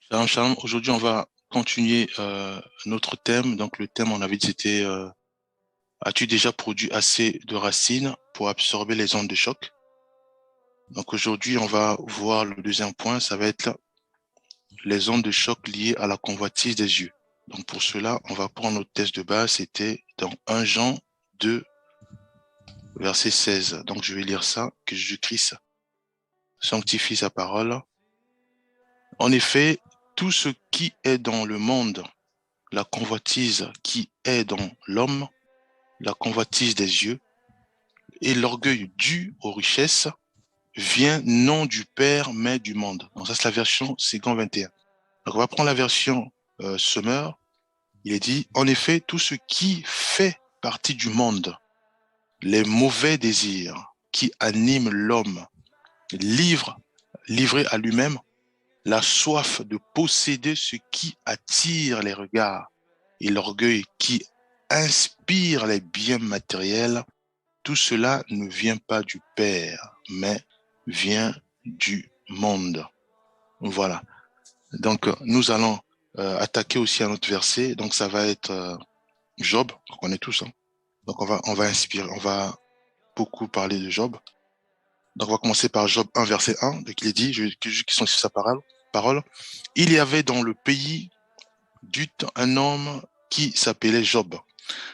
Shalom, shalom. Aujourd'hui, on va continuer notre thème. Donc, le thème, on avait dit, c'était as-tu déjà produit assez de racines pour absorber les ondes de choc? Donc, aujourd'hui, on va voir le deuxième point. Ça va être les ondes de choc liées à la convoitise des yeux. Donc, pour cela, on va prendre notre texte de base. C'était dans 1 Jean 2, verset 16. Donc, je vais lire ça. Que Jésus-Christ sanctifie sa parole. En effet, tout ce qui est dans le monde, la convoitise qui est dans l'homme, la convoitise des yeux et l'orgueil dû aux richesses vient non du Père, mais du monde. Donc ça, c'est la version Ségan 21. Donc on va prendre la version Summer. Il est dit, en effet, tout ce qui fait partie du monde, les mauvais désirs qui animent l'homme, livré à lui-même, la soif de posséder ce qui attire les regards et l'orgueil qui inspire les biens matériels, tout cela ne vient pas du Père, mais vient du monde. Voilà. Donc, nous allons attaquer aussi un autre verset. Donc, ça va être Job, qu'on connaît tous. Hein. Donc, on va beaucoup parler de Job. Donc, on va commencer par Job 1, verset 1. Donc, il est dit, qui sont sur sa parole. Il y avait dans le pays d'Uth un homme qui s'appelait Job.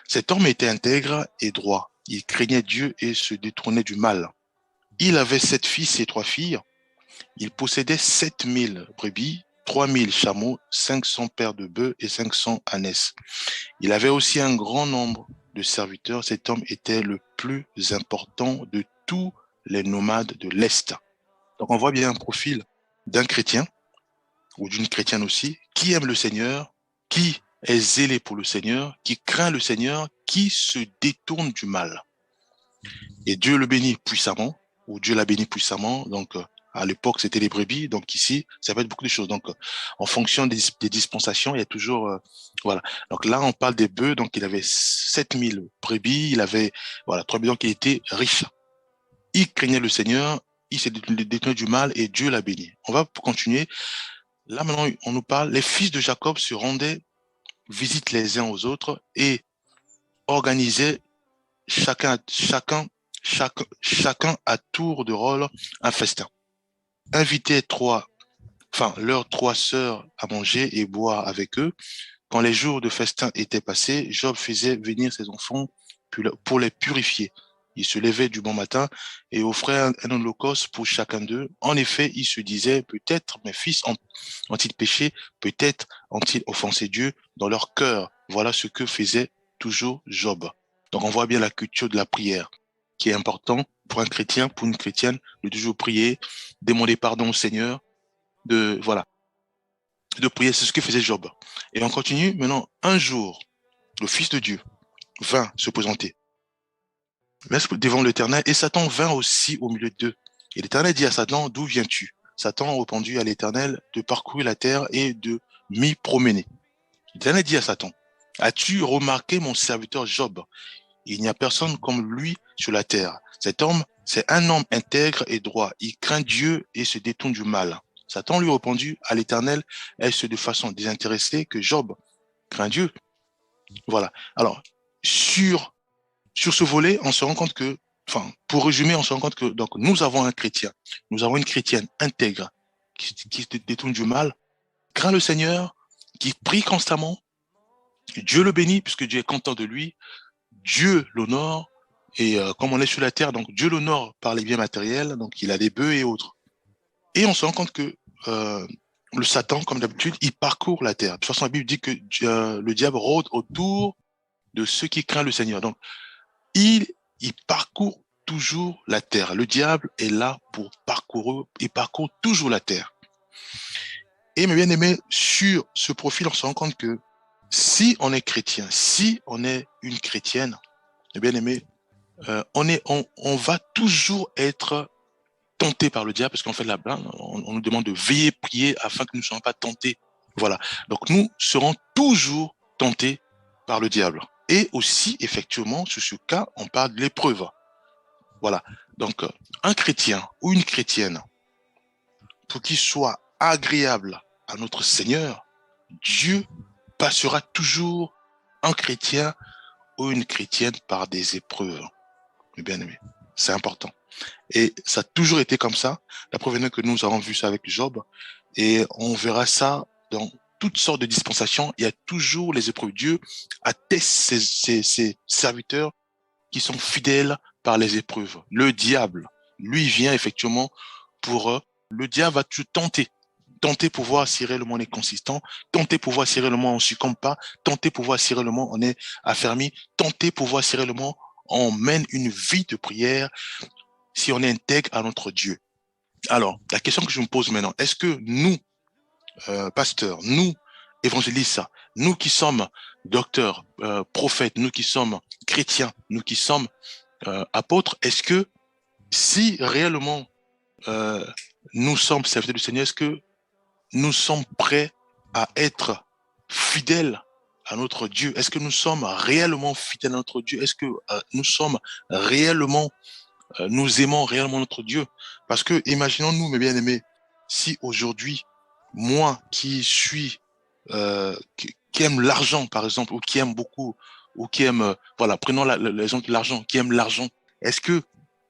Cet homme était intègre et droit. Il craignait Dieu et se détournait du mal. Il avait 7 fils et 3 filles. Il possédait 7000 brebis, 3000 chameaux, 500 paires de bœufs et 500 ânesses. Il avait aussi un grand nombre de serviteurs. Cet homme était le plus important de tous les nomades de l'Est. Donc on voit bien un profil d'un chrétien, ou d'une chrétienne aussi, qui aime le Seigneur, qui est zélé pour le Seigneur, qui craint le Seigneur, qui se détourne du mal. Et Dieu le bénit puissamment, ou Dieu l'a béni puissamment. Donc, à l'époque, c'était les brebis. Donc ici, ça va être beaucoup de choses. Donc, en fonction des dispensations, il y a toujours, voilà. Donc là, on parle des bœufs. Donc, il avait 7000 brebis. Il avait, voilà, 3 millions qui étaient riches. Il craignait le Seigneur. Il s'est détourné du mal et Dieu l'a béni. On va continuer. Là, maintenant, on nous parle, les fils de Jacob se rendaient visite les uns aux autres et organisaient chacun à tour de rôle un festin. Invitaient leurs 3 sœurs à manger et boire avec eux. Quand les jours de festin étaient passés, Job faisait venir ses enfants pour les purifier. Il se levait du bon matin et offrait un holocauste pour chacun d'eux. En effet, il se disait, peut-être mes fils ont-ils péché, peut-être ont-ils offensé Dieu dans leur cœur. Voilà ce que faisait toujours Job. Donc on voit bien la culture de la prière, qui est important pour un chrétien, pour une chrétienne, de toujours prier, demander pardon au Seigneur, voilà, de prier. C'est ce que faisait Job. Et on continue maintenant. Un jour, le Fils de Dieu vint se présenter devant l'Éternel, et Satan vint aussi au milieu d'eux. Et l'Éternel dit à Satan, d'où viens-tu? Satan répondit à l'Éternel de parcourir la terre et de m'y promener. L'Éternel dit à Satan, as-tu remarqué mon serviteur Job? Il n'y a personne comme lui sur la terre. Cet homme, c'est un homme intègre et droit. Il craint Dieu et se détourne du mal. Satan lui répondit à l'Éternel, est-ce de façon désintéressée que Job craint Dieu? Voilà. Alors, sur ce volet, on se rend compte que, enfin, pour résumer, on se rend compte que donc nous avons un chrétien, nous avons une chrétienne intègre qui se détourne du mal, craint le Seigneur, qui prie constamment. Dieu le bénit puisque Dieu est content de lui. Dieu l'honore et comme on est sur la terre, donc Dieu l'honore par les biens matériels, donc il a des bœufs et autres. Et on se rend compte que euh, le Satan, comme d'habitude, il parcourt la terre. De toute façon, la Bible dit que le diable rôde autour de ceux qui craignent le Seigneur. Donc il parcourt toujours la terre. Le diable est là pour parcourir, il parcourt toujours la terre. Et mes bien-aimés, sur ce profil, on se rend compte que si on est chrétien, si on est une chrétienne, mes bien-aimés, on va toujours être tenté par le diable parce qu'on fait de la blague. On nous demande de veiller, prier afin que nous ne soyons pas tentés. Voilà. Donc nous serons toujours tentés par le diable. Et aussi, effectivement, sur ce cas, on parle de l'épreuve. Voilà. Donc, un chrétien ou une chrétienne, pour qu'il soit agréable à notre Seigneur, Dieu passera toujours un chrétien ou une chrétienne par des épreuves. Mes bien-aimés, c'est important. Et ça a toujours été comme ça. La preuve est que nous avons vu ça avec Job et on verra ça dans toutes sortes de dispensations. Il y a toujours les épreuves. Dieu atteste ses serviteurs qui sont fidèles par les épreuves. Le diable, lui, vient effectivement pour le diable va te tenter pour voir si réellement on est consistant, tenter pour voir si réellement on succombe pas, tenter pour voir si réellement on est affermi, tenter pour voir si réellement on mène une vie de prière, si on est intègre à notre Dieu. Alors, la question que je me pose maintenant, est-ce que nous, pasteurs, nous, évangélistes, nous qui sommes docteurs, prophètes, nous qui sommes chrétiens, nous qui sommes apôtres, est-ce que si réellement euh, nous sommes serviteurs du Seigneur, est-ce que nous sommes prêts à être fidèles à notre Dieu? Est-ce que nous sommes réellement fidèles à notre Dieu? Est-ce que nous sommes réellement, nous aimons réellement notre Dieu? Parce que imaginons-nous, mes bien-aimés, si aujourd'hui, moi qui suis, qui aime l'argent, par exemple, ou qui aime beaucoup, ou qui aime, voilà, prenons l'exemple de l'argent, qui aime l'argent, est-ce que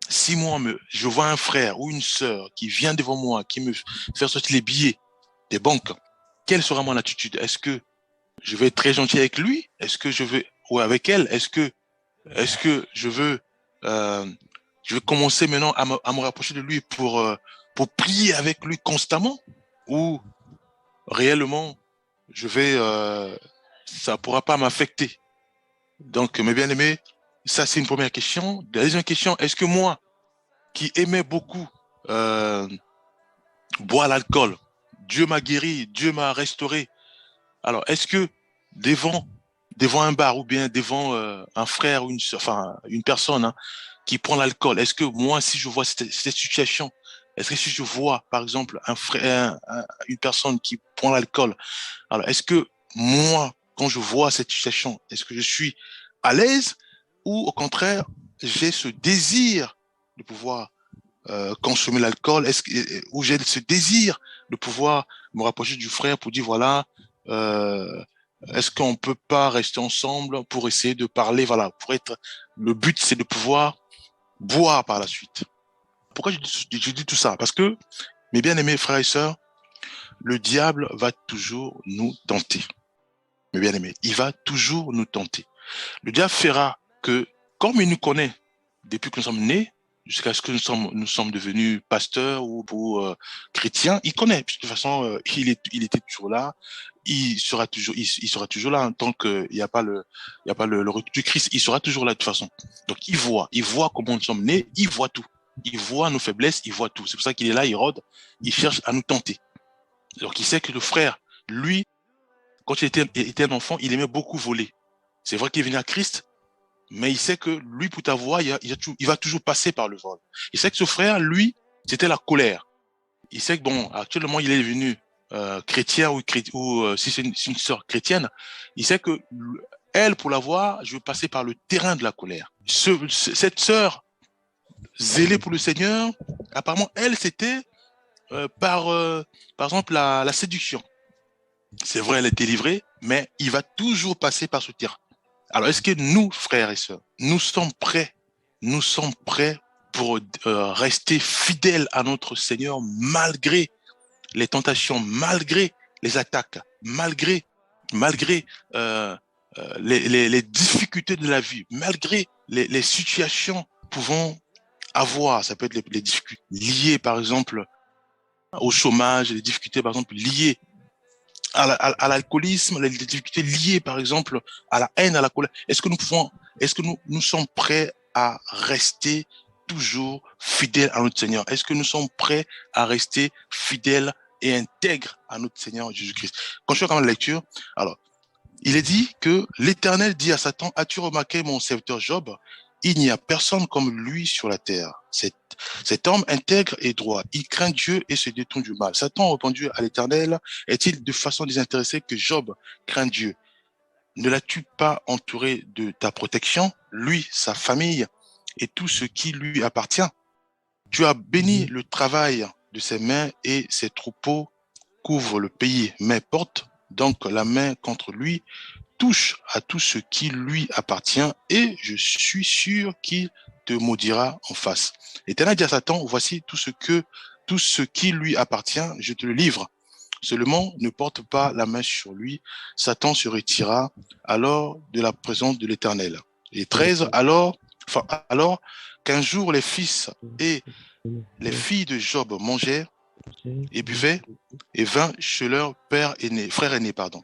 si moi, je vois un frère ou une sœur qui vient devant moi, qui me fait sortir les billets des banques, quelle sera mon attitude? Est-ce que je vais être très gentil avec lui? Est-ce que je vais, ou avec elle? Est-ce que euh, je vais commencer maintenant à me rapprocher de lui pour prier avec lui constamment? Ou réellement, ça pourra pas m'affecter? Donc, mes bien-aimés, ça c'est une première question. La deuxième question, est-ce que moi, qui aimais beaucoup euh, boire l'alcool, Dieu m'a guéri, Dieu m'a restauré. Alors, est-ce que devant, devant un bar ou bien devant un frère ou enfin, une personne qui prend l'alcool, est-ce que moi, si je vois cette situation, est-ce que si je vois, par exemple, un frère, une personne qui prend l'alcool, alors est-ce que moi, quand je vois cette situation, est-ce que je suis à l'aise ou au contraire, j'ai ce désir de pouvoir consommer l'alcool, où j'ai ce désir de pouvoir me rapprocher du frère pour dire voilà, euh, est-ce qu'on peut pas rester ensemble pour essayer de parler, voilà, le but c'est de pouvoir boire par la suite. Pourquoi je dis tout ça? Parce que, mes bien-aimés frères et sœurs, le diable va toujours nous tenter. Mes bien-aimés, il va toujours nous tenter. Le diable fera que, comme il nous connaît depuis que nous sommes nés, jusqu'à ce que nous sommes devenus pasteurs ou chrétiens, il connaît. De toute façon, il était toujours là. Il sera toujours là tant qu'il n'y a pas il y a pas le retour du Christ. Il sera toujours là de toute façon. Donc, il voit comment nous sommes nés, il voit tout. Il voit nos faiblesses, il voit tout. C'est pour ça qu'il est là, il rôde, il cherche à nous tenter. Donc, il sait que le frère, lui, quand était un enfant, il aimait beaucoup voler. C'est vrai qu'il est venu à Christ, mais il sait que lui, pour t'avoir, il va toujours passer par le vol. Il sait que ce frère, lui, c'était la colère. Il sait que, bon, actuellement, il est devenu chrétien ou si c'est une sœur chrétienne, il sait que elle, pour l'avoir, je vais passer par le terrain de la colère. Cette sœur zélée pour le Seigneur, apparemment, elle, c'était par exemple, la séduction. C'est vrai, elle est livrée, mais il va toujours passer par ce terrain. Alors, est-ce que nous, frères et sœurs, nous sommes prêts pour rester fidèles à notre Seigneur malgré les tentations, malgré les attaques, malgré les difficultés de la vie, malgré les situations pouvant avoir, ça peut être les difficultés liées, par exemple, au chômage, les difficultés, par exemple, liées à l'alcoolisme, les difficultés liées, par exemple, à la haine, à la colère. Est-ce que nous sommes prêts à rester toujours fidèles à notre Seigneur? Est-ce que nous sommes prêts à rester fidèles et intègres à notre Seigneur Jésus-Christ? Quand je fais quand même la lecture, alors, il est dit que l'Éternel dit à Satan, as-tu remarqué mon serviteur Job? Il n'y a personne comme lui sur la terre. Cet homme intègre et droit. Il craint Dieu et se détourne du mal. Satan a répondu à l'Éternel, est-il de façon désintéressée que Job craint Dieu? Ne l'as-tu pas entouré de ta protection, lui, sa famille et tout ce qui lui appartient? Tu as béni le travail de ses mains et ses troupeaux couvre le pays, mais porte donc la main contre lui, touche à tout ce qui lui appartient, et je suis sûr qu'il te maudira en face. L'Éternel dit à Satan, voici tout ce qui lui appartient, je te le livre. Seulement, ne porte pas la main sur lui. Satan se retira alors de la présence de l'Éternel. Et 13, alors qu'un jour les fils et les filles de Job mangeaient et buvaient et vinrent chez leur frère aîné, pardon.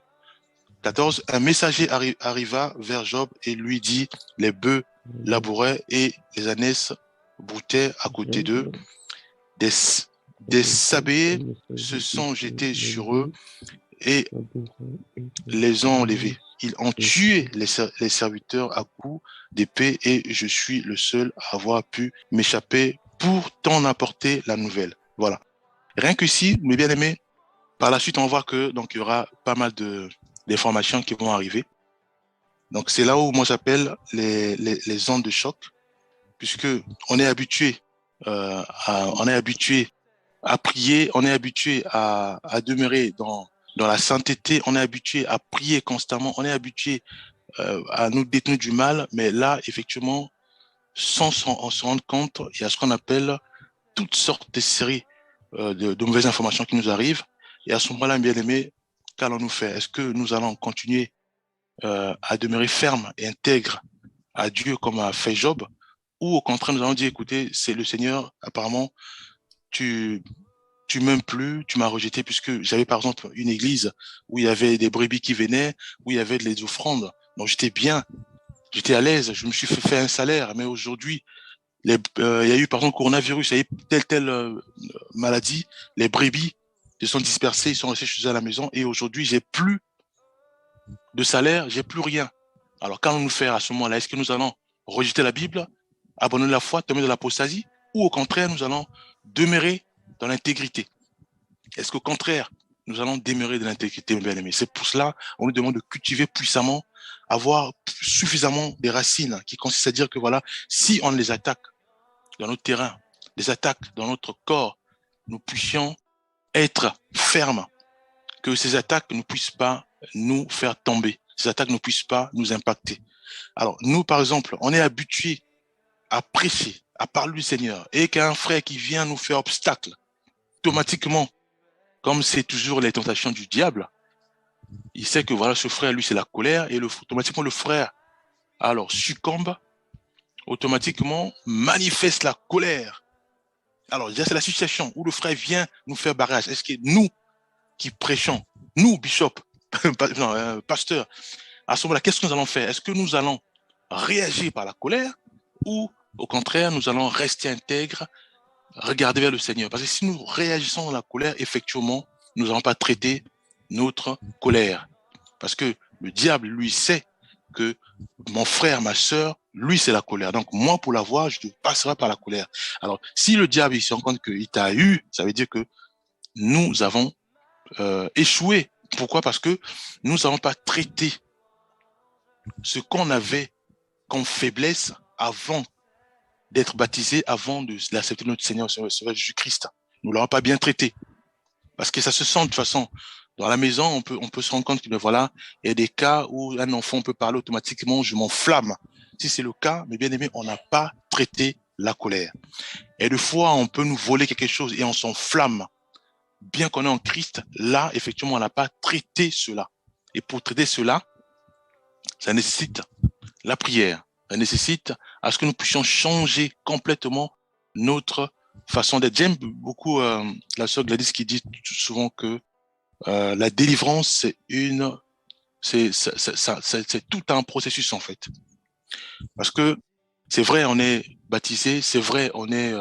14, un messager arriva vers Job et lui dit, les bœufs labouraient et les ânesses broutaient à côté d'eux. Des sabéens se sont jetés sur eux et les ont enlevés. Ils ont tué les serviteurs à coups d'épée et je suis le seul à avoir pu m'échapper pour t'en apporter la nouvelle. Voilà. Rien que si, mes bien-aimés, par la suite, on va voir que donc il y aura pas mal d'informations qui vont arriver. Donc c'est là où moi j'appelle les ondes de choc, puisque on est habitué à prier, on est habitué à demeurer dans la sainteté, on est habitué à prier constamment, on est habitué à nous détenir du mal, mais là, effectivement, sans se rendre compte, il y a ce qu'on appelle toutes sortes de séries de mauvaises informations qui nous arrivent. Et à ce moment-là, bien aimé, qu'allons-nous faire? Est-ce que nous allons continuer à demeurer fermes et intègres à Dieu comme a fait Job, ou au contraire, nous allons dire, écoutez, c'est le Seigneur, apparemment, tu m'aimes plus, tu m'as rejeté, puisque j'avais par exemple une église où il y avait des brebis qui venaient, où il y avait des offrandes. Donc j'étais bien, j'étais à l'aise, je me suis fait un salaire, mais aujourd'hui, il y a eu par exemple coronavirus, il y a eu telle maladie, les brebis se sont dispersés, ils sont restés chez eux à la maison, et aujourd'hui, j'ai plus de salaire, j'ai plus rien. Alors qu'allons-nous faire à ce moment-là? Est-ce que nous allons rejeter la Bible, abandonner la foi, tomber dans l'apostasie, ou au contraire, nous allons demeurer dans l'intégrité? Est-ce qu'au contraire, nous allons demeurer dans l'intégrité, mes bien-aimés? C'est pour cela, on nous demande de cultiver puissamment, avoir suffisamment des racines, qui consiste à dire que voilà, si on les attaque dans notre terrain, des attaques dans notre corps, nous puissions être fermes, que ces attaques ne puissent pas nous faire tomber, ces attaques ne puissent pas nous impacter. Alors, nous, par exemple, on est habitués à prêcher, à parler du Seigneur, et qu'un frère qui vient nous faire obstacle, automatiquement, comme c'est toujours les tentations du diable, il sait que voilà, ce frère, lui, c'est la colère, et automatiquement, le frère, alors, succombe, automatiquement, manifeste la colère. Alors, déjà, c'est la situation où le frère vient nous faire barrage. Est-ce que nous, qui prêchons, nous, bishop, pasteur, à ce moment-là, qu'est-ce que nous allons faire? Est-ce que nous allons réagir par la colère, ou au contraire, nous allons rester intègres, regarder vers le Seigneur? Parce que si nous réagissons dans la colère, effectivement, nous n'allons pas traiter notre colère. Parce que le diable, lui, sait que mon frère, ma sœur, lui, c'est la colère. Donc, moi, pour l'avoir, je passerai par la colère. Alors, si le diable, il se rend compte qu'il t'a eu, ça veut dire que nous avons échoué. Pourquoi? Parce que nous n'avons pas traité ce qu'on avait comme faiblesse avant d'être baptisé, avant de l'accepter notre Seigneur Jésus-Christ. Nous ne l'avons pas bien traité. Parce que ça se sent de toute façon. Dans la maison, on peut se rendre compte que voilà, il y a des cas où un enfant peut parler automatiquement, je m'enflamme. Si c'est le cas, mes bien-aimés, on n'a pas traité la colère. Et des fois, on peut nous voler quelque chose et on s'enflamme. Bien qu'on est en Christ, là, effectivement, on n'a pas traité cela. Et pour traiter cela, ça nécessite la prière. Ça nécessite à ce que nous puissions changer complètement notre façon d'être. J'aime beaucoup la sœur Gladys qui dit souvent que la délivrance, c'est tout un processus en fait. Parce que c'est vrai, on est baptisé, c'est vrai, on est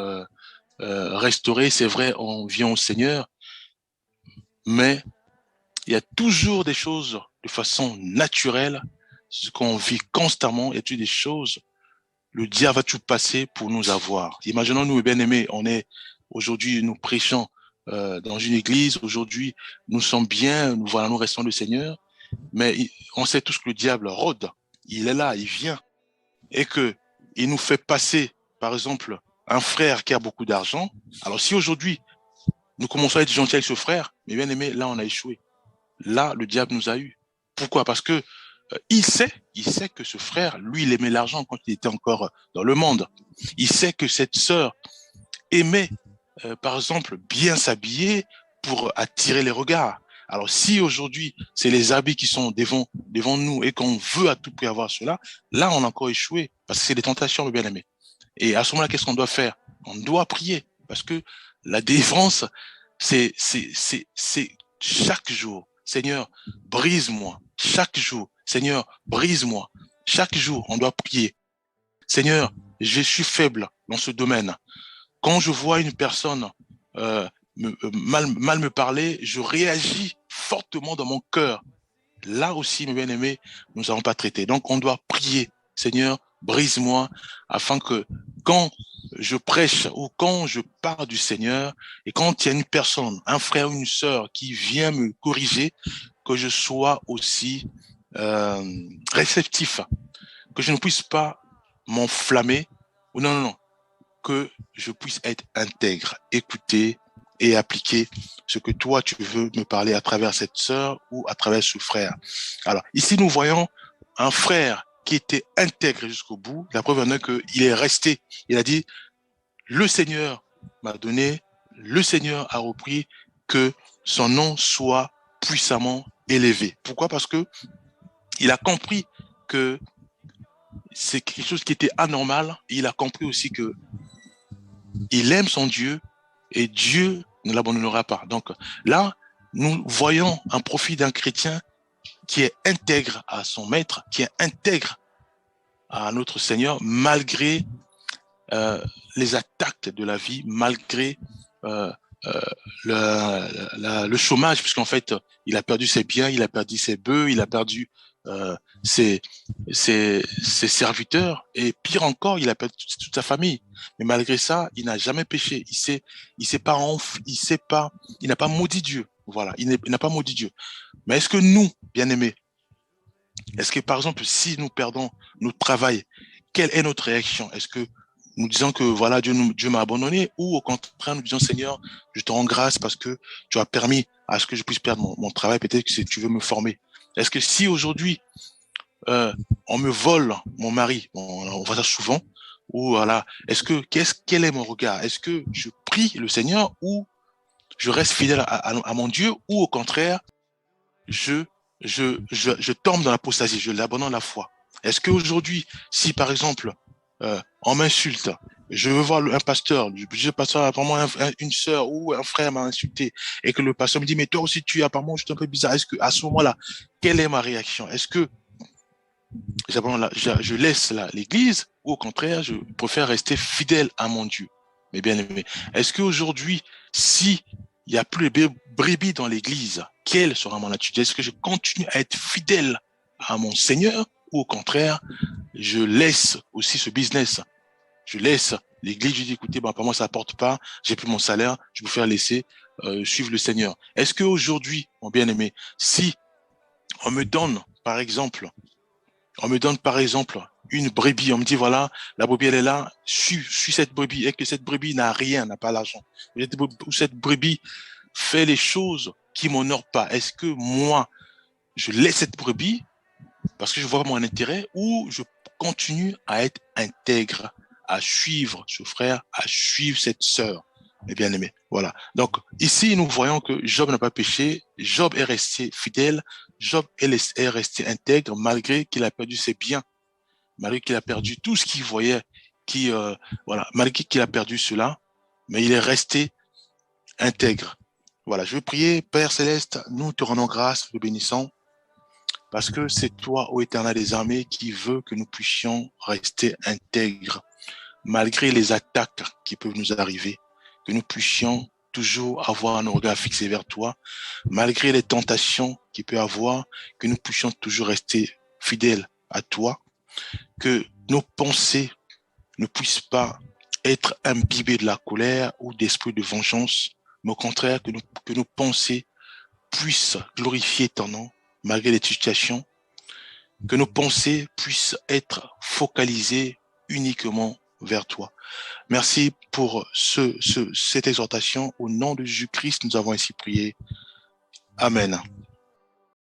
restauré, c'est vrai, on vient au Seigneur, mais il y a toujours des choses de façon naturelle, ce qu'on vit constamment, il y a toujours des choses, le diable va tout passer pour nous avoir. Imaginons nous, bien-aimés, on est aujourd'hui, nous prêchons dans une église, aujourd'hui, nous sommes bien, nous restons le Seigneur, mais on sait tous que le diable rôde, il est là, il vient, et que il nous fait passer, par exemple, un frère qui a beaucoup d'argent. Alors si aujourd'hui, Nous commençons à être gentils avec ce frère, mais bien aimé, là, on a échoué. Là, le diable nous a eu. Pourquoi? Parce que il sait que ce frère, lui, il aimait l'argent quand il était encore dans le monde. Il sait que cette sœur aimait, par exemple, bien s'habiller pour attirer les regards. Alors, si aujourd'hui, c'est les habits qui sont devant nous et qu'on veut à tout prix avoir cela, là, on a encore échoué parce que c'est des tentations, le bien-aimé. Et à ce moment-là, qu'est-ce qu'on doit faire? On doit prier parce que la délivrance, c'est chaque jour. Seigneur, brise-moi. Chaque jour. Seigneur, brise-moi. Chaque jour, on doit prier. Seigneur, je suis faible dans ce domaine. Quand je vois une personne mal me parler, je réagis fortement dans mon cœur. Là aussi, mes bien-aimés, nous n'avons pas traité. Donc, on doit prier. Seigneur, brise-moi afin que quand je prêche ou quand je parle du Seigneur et quand il y a une personne, un frère ou une sœur qui vient me corriger, que je sois aussi réceptif, que je ne puisse pas m'enflammer. Ou non, non, non, que je puisse être intègre, écouter et appliquer ce que toi tu veux me parler à travers cette sœur ou à travers ce frère. Alors ici nous voyons un frère qui était intègre jusqu'au bout. La preuve en est qu'il est resté. Il a dit le Seigneur m'a donné, le Seigneur a repris, que son nom soit puissamment élevé. Pourquoi? Parce que il a compris que c'est quelque chose qui était anormal. Il a compris aussi que il aime son Dieu et Dieu ne l'abandonnera pas. Donc là, nous voyons un profil d'un chrétien qui est intègre à son maître, qui est intègre à notre Seigneur, malgré les attaques de la vie, malgré euh, euh, le chômage, puisqu'en fait, il a perdu ses biens, il a perdu ses bœufs, il a perdu euh, ses, ses serviteurs, et pire encore, il a perdu toute sa famille. Mais malgré ça, il n'a jamais péché. Il n'a pas maudit Dieu. Voilà, il n'a pas maudit Dieu. Mais est-ce que nous, bien-aimés, est-ce que par exemple, si nous perdons notre travail, quelle est notre réaction? Est-ce que nous disons que voilà, Dieu m'a abandonné, ou au contraire, nous disons Seigneur, je te rends grâce parce que tu as permis à ce que je puisse perdre mon travail, peut-être que tu veux me former. Est-ce que si aujourd'hui, euh, on me vole mon mari, on voit ça souvent, ou voilà, quel est mon regard? Est-ce que je prie le Seigneur ou je reste fidèle à mon Dieu, ou au contraire, je, je tombe dans l'apostasie, je l'abandonne la foi. Est-ce qu'aujourd'hui, si par exemple, on m'insulte, je veux voir un pasteur, je pasteur, apparemment une sœur ou un frère m'a insulté, et que le pasteur me dit, mais toi aussi tu es apparemment juste un peu bizarre, est-ce que à ce moment-là, quelle est ma réaction? Est-ce que je laisse l'église, ou au contraire, je préfère rester fidèle à mon Dieu? Mais bien aimé, est-ce qu'aujourd'hui, si il n'y a plus de brebis dans l'église, quelle sera mon attitude? Est-ce que je continue à être fidèle à mon Seigneur, ou au contraire, je laisse aussi ce business? Je laisse l'église, je dis, écoutez, bah, pour moi, ça apporte pas, j'ai plus mon salaire, je préfère laisser suivre le Seigneur. Est-ce qu'aujourd'hui, mon bien-aimé, si on me donne, par exemple, une brebis, on me dit voilà, la brebis elle est là, suis cette brebis, et que cette brebis n'a rien, n'a pas l'argent, ou cette brebis fait les choses qui m'honorent pas. Est-ce que moi, je laisse cette brebis parce que je vois mon intérêt, ou je continue à être intègre, à suivre ce frère, à suivre cette sœur, mes bien-aimés? Voilà. Donc, ici, nous voyons que Job n'a pas péché, Job est resté fidèle, Job est resté intègre malgré qu'il a perdu ses biens, malgré qu'il a perdu tout ce qu'il voyait, voilà, malgré qu'il a perdu cela, mais il est resté intègre. Voilà, je vais prier, Père Céleste, nous te rendons grâce, te bénissons, parce que c'est toi, ô Éternel des armées, qui veut que nous puissions rester intègres, malgré les attaques qui peuvent nous arriver, que nous puissions toujours avoir nos regards fixés vers toi, malgré les tentations qu'il peut avoir, que nous puissions toujours rester fidèles à toi, que nos pensées ne puissent pas être imbibées de la colère ou d'esprit de vengeance, mais au contraire, que nos pensées puissent glorifier ton nom, malgré les situations, que nos pensées puissent être focalisées uniquement vers toi. Merci pour cette exhortation. Au nom de Jésus-Christ, nous avons ainsi prié. Amen.